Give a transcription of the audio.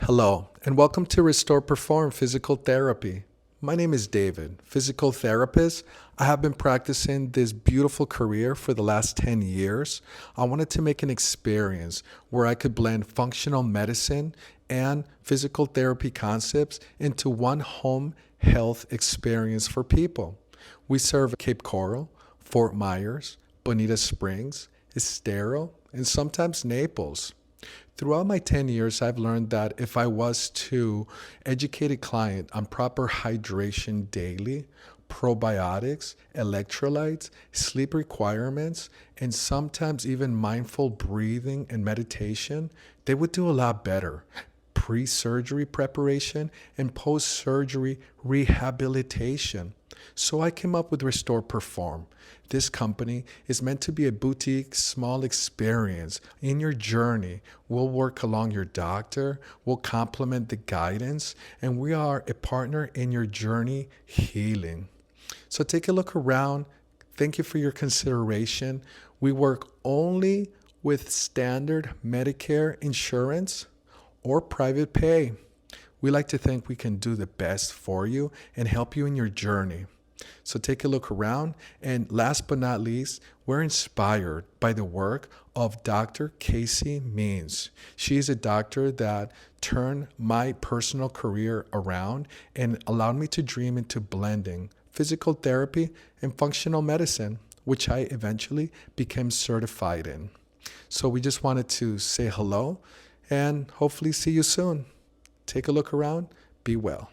Hello, and welcome to Restore Perform Physical Therapy. My name is David, physical therapist. I have been practicing this beautiful career for the last 10 years. I wanted to make an experience where I could blend functional medicine and physical therapy concepts into one home health experience for people. We serve Cape Coral, Fort Myers, Bonita Springs, Estero, and sometimes Naples. Throughout my 10 years, I've learned that if I was to educate a client on proper hydration daily, probiotics, electrolytes, sleep requirements, and sometimes even mindful breathing and meditation, they would do a lot better. Pre-surgery preparation and post-surgery rehabilitation. So I came up with Restore Perform. This company is meant to be a boutique, small experience in your journey. We'll work along your doctor, we'll complement the guidance, and we are a partner in your journey healing. So take a look around. Thank you for your consideration. We work only with standard Medicare insurance or private pay. We like to think we can do the best for you and help you in your journey. So take a look around. And last but not least, we're inspired by the work of Dr. Casey Means. She is a doctor that turned my personal career around and allowed me to dream into blending physical therapy and functional medicine, which I eventually became certified in. So we just wanted to say hello and hopefully see you soon. Take a look around. Be well.